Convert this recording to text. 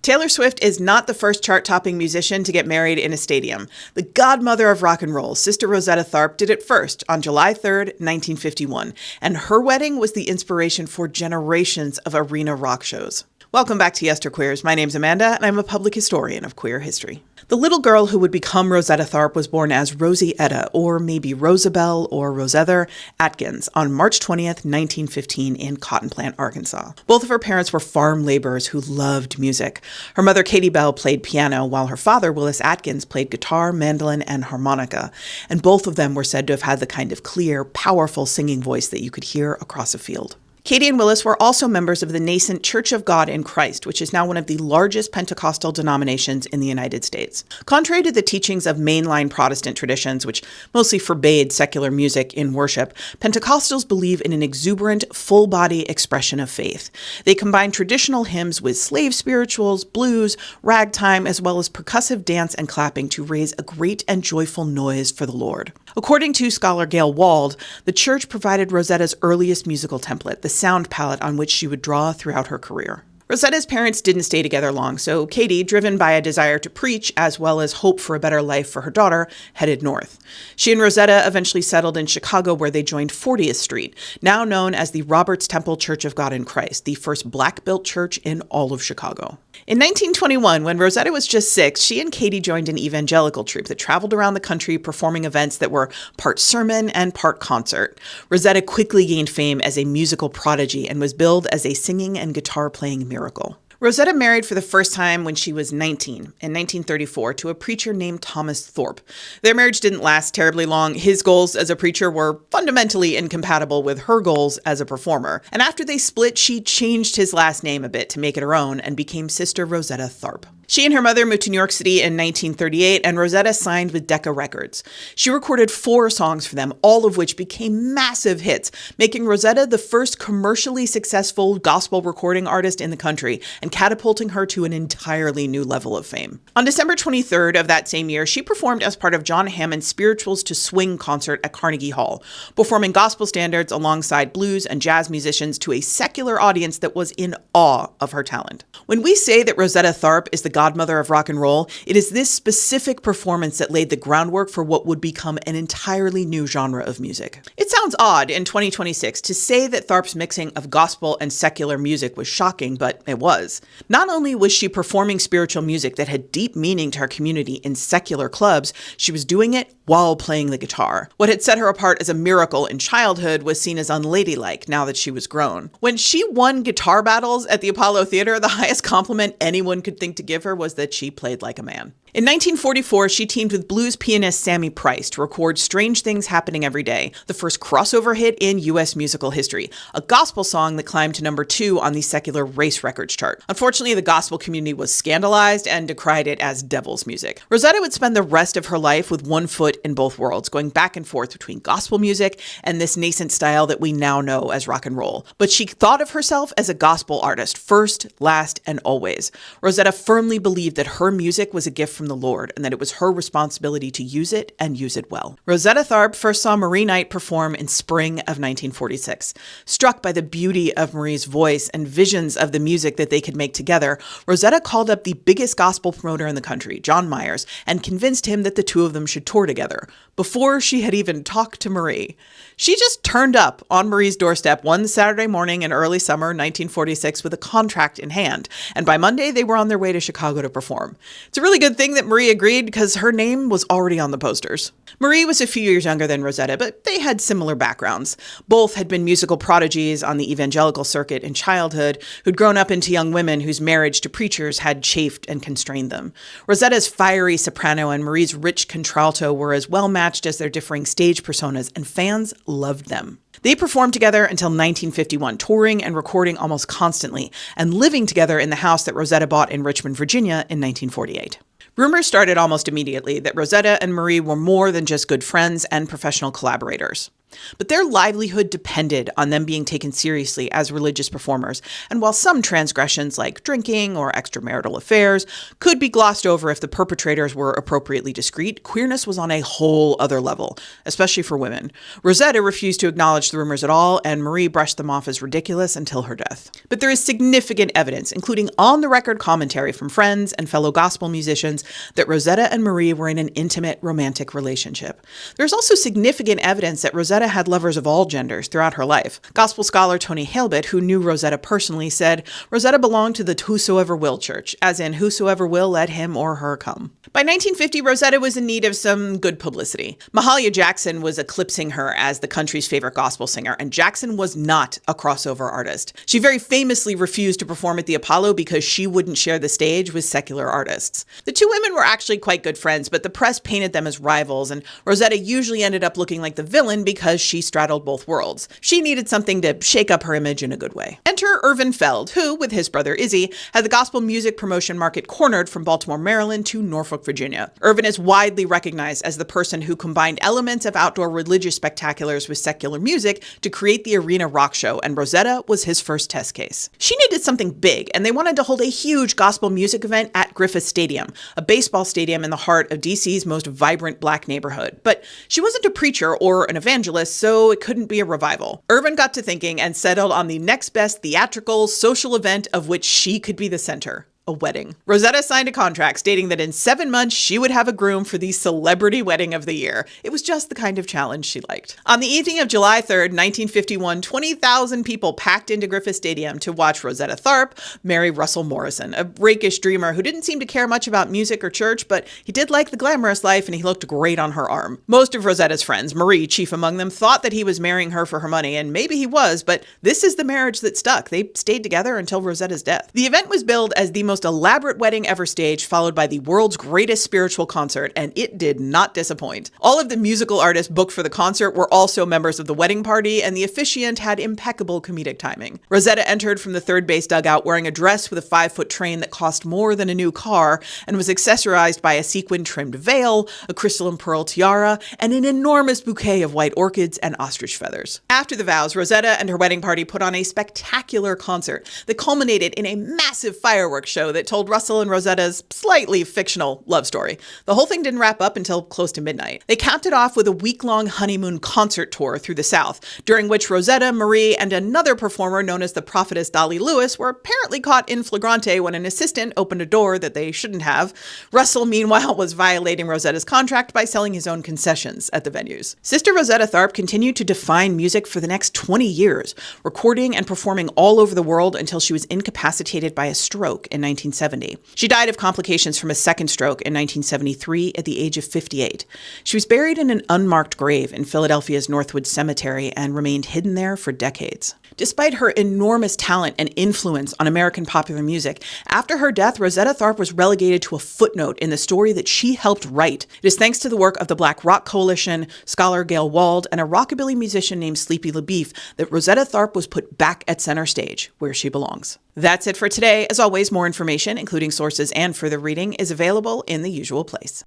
Taylor Swift is not the first chart-topping musician to get married in a stadium. The godmother of rock and roll, Sister Rosetta Tharpe, did it first on July 3rd, 1951, and her wedding was the inspiration for generations of arena rock shows. Welcome back to Yesterqueers. My name's Amanda, and I'm a public historian of queer history. The little girl who would become Rosetta Tharpe was born as Rosie Etta, or maybe Rosabelle or Rosether, Atkins on March 20th, 1915 in Cotton Plant, Arkansas. Both of her parents were farm laborers who loved music. Her mother, Katie Bell, played piano, while her father, Willis Atkins, played guitar, mandolin, and harmonica. And both of them were said to have had the kind of clear, powerful singing voice that you could hear across a field. Katie and Willis were also members of the nascent Church of God in Christ, which is now one of the largest Pentecostal denominations in the United States. Contrary to the teachings of mainline Protestant traditions, which mostly forbade secular music in worship, Pentecostals believe in an exuberant, full-body expression of faith. They combine traditional hymns with slave spirituals, blues, ragtime, as well as percussive dance and clapping to raise a great and joyful noise for the Lord. According to scholar Gail Wald, the church provided Rosetta's earliest musical template, the sound palette on which she would draw throughout her career. Rosetta's parents didn't stay together long, so Katie, driven by a desire to preach as well as hope for a better life for her daughter, headed north. She and Rosetta eventually settled in Chicago, where they joined 40th Street, now known as the Roberts Temple Church of God in Christ, the first black-built church in all of Chicago. In 1921, when Rosetta was just 6, she and Katie joined an evangelical troupe that traveled around the country performing events that were part sermon and part concert. Rosetta quickly gained fame as a musical prodigy and was billed as a singing and guitar-playing miracle. Rosetta married for the first time when she was 19, in 1934, to a preacher named Thomas Thorpe. Their marriage didn't last terribly long. His goals as a preacher were fundamentally incompatible with her goals as a performer. And after they split, she changed his last name a bit to make it her own and became Sister Rosetta Tharpe. She and her mother moved to New York City in 1938, and Rosetta signed with Decca Records. She recorded 4 songs for them, all of which became massive hits, making Rosetta the first commercially successful gospel recording artist in the country and catapulting her to an entirely new level of fame. On December 23rd of that same year, she performed as part of John Hammond's Spirituals to Swing concert at Carnegie Hall, performing gospel standards alongside blues and jazz musicians to a secular audience that was in awe of her talent. When we say that Rosetta Tharpe is the godmother of rock and roll, it is this specific performance that laid the groundwork for what would become an entirely new genre of music. It sounds odd in 2026 to say that Tharpe's mixing of gospel and secular music was shocking, but it was. Not only was she performing spiritual music that had deep meaning to her community in secular clubs, she was doing it while playing the guitar. What had set her apart as a miracle in childhood was seen as unladylike now that she was grown. When she won guitar battles at the Apollo Theater, the highest compliment anyone could think to give her was that she played like a man. In 1944, she teamed with blues pianist Sammy Price to record Strange Things Happening Every Day, the first crossover hit in U.S. musical history, a gospel song that climbed to number 2 on the secular race records chart. Unfortunately, the gospel community was scandalized and decried it as devil's music. Rosetta would spend the rest of her life with one foot in both worlds, going back and forth between gospel music and this nascent style that we now know as rock and roll. But she thought of herself as a gospel artist, first, last, and always. Rosetta firmly believed that her music was a gift from the Lord, and that it was her responsibility to use it and use it well. Rosetta Tharpe first saw Marie Knight perform in spring of 1946. Struck by the beauty of Marie's voice and visions of the music that they could make together, Rosetta called up the biggest gospel promoter in the country, John Myers, and convinced him that the two of them should tour together, before she had even talked to Marie. She just turned up on Marie's doorstep one Saturday morning in early summer 1946 with a contract in hand, and by Monday they were on their way to Chicago to perform. It's a really good thing that Marie agreed because her name was already on the posters. Marie was a few years younger than Rosetta, but they had similar backgrounds. Both had been musical prodigies on the evangelical circuit in childhood, who'd grown up into young women whose marriage to preachers had chafed and constrained them. Rosetta's fiery soprano and Marie's rich contralto were as well matched as their differing stage personas, and fans loved them. They performed together until 1951, touring and recording almost constantly, and living together in the house that Rosetta bought in Richmond, Virginia in 1948. Rumors started almost immediately that Rosetta and Marie were more than just good friends and professional collaborators. But their livelihood depended on them being taken seriously as religious performers, and while some transgressions like drinking or extramarital affairs could be glossed over if the perpetrators were appropriately discreet, queerness was on a whole other level, especially for women. Rosetta refused to acknowledge the rumors at all, and Marie brushed them off as ridiculous until her death. But there is significant evidence, including on-the-record commentary from friends and fellow gospel musicians, that Rosetta and Marie were in an intimate romantic relationship. There's also significant evidence that Rosetta had lovers of all genders throughout her life. Gospel scholar Tony Halebit, who knew Rosetta personally, said Rosetta belonged to the Whosoever Will church, as in whosoever will, let him or her come. By 1950, Rosetta was in need of some good publicity. Mahalia Jackson was eclipsing her as the country's favorite gospel singer, and Jackson was not a crossover artist. She very famously refused to perform at the Apollo because she wouldn't share the stage with secular artists. The two women were actually quite good friends, but the press painted them as rivals, and Rosetta usually ended up looking like the villain because she straddled both worlds. She needed something to shake up her image in a good way. Enter Irvin Feld, who, with his brother Izzy, had the gospel music promotion market cornered from Baltimore, Maryland to Norfolk, Virginia. Irvin is widely recognized as the person who combined elements of outdoor religious spectaculars with secular music to create the arena rock show, and Rosetta was his first test case. She needed something big, and they wanted to hold a huge gospel music event at Griffith Stadium, a baseball stadium in the heart of DC's most vibrant black neighborhood. But she wasn't a preacher or an evangelist, so it couldn't be a revival. Irvin got to thinking and settled on the next best theatrical, social event of which she could be the center. A wedding. Rosetta signed a contract stating that in 7 months she would have a groom for the celebrity wedding of the year. It was just the kind of challenge she liked. On the evening of July 3rd, 1951, 20,000 people packed into Griffith Stadium to watch Rosetta Tharpe marry Russell Morrison, a rakish dreamer who didn't seem to care much about music or church, but he did like the glamorous life and he looked great on her arm. Most of Rosetta's friends, Marie chief among them, thought that he was marrying her for her money, and maybe he was, but this is the marriage that stuck. They stayed together until Rosetta's death. The event was billed as the most elaborate wedding ever staged, followed by the world's greatest spiritual concert, and it did not disappoint. All of the musical artists booked for the concert were also members of the wedding party, and the officiant had impeccable comedic timing. Rosetta entered from the third base dugout wearing a dress with a 5-foot train that cost more than a new car, and was accessorized by a sequin-trimmed veil, a crystal and pearl tiara, and an enormous bouquet of white orchids and ostrich feathers. After the vows, Rosetta and her wedding party put on a spectacular concert that culminated in a massive fireworks show that told Russell and Rosetta's slightly fictional love story. The whole thing didn't wrap up until close to midnight. They capped it off with a week-long honeymoon concert tour through the South, during which Rosetta, Marie, and another performer known as the prophetess Dolly Lewis were apparently caught in flagrante when an assistant opened a door that they shouldn't have. Russell, meanwhile, was violating Rosetta's contract by selling his own concessions at the venues. Sister Rosetta Tharpe continued to define music for the next 20 years, recording and performing all over the world until she was incapacitated by a stroke in 1970. She died of complications from a second stroke in 1973 at the age of 58. She was buried in an unmarked grave in Philadelphia's Northwood Cemetery and remained hidden there for decades. Despite her enormous talent and influence on American popular music, after her death, Rosetta Tharpe was relegated to a footnote in the story that she helped write. It is thanks to the work of the Black Rock Coalition, scholar Gail Wald, and a rockabilly musician named Sleepy LaBeef that Rosetta Tharpe was put back at center stage, where she belongs. That's it for today. As always, more information, including sources and further reading, is available in the usual place.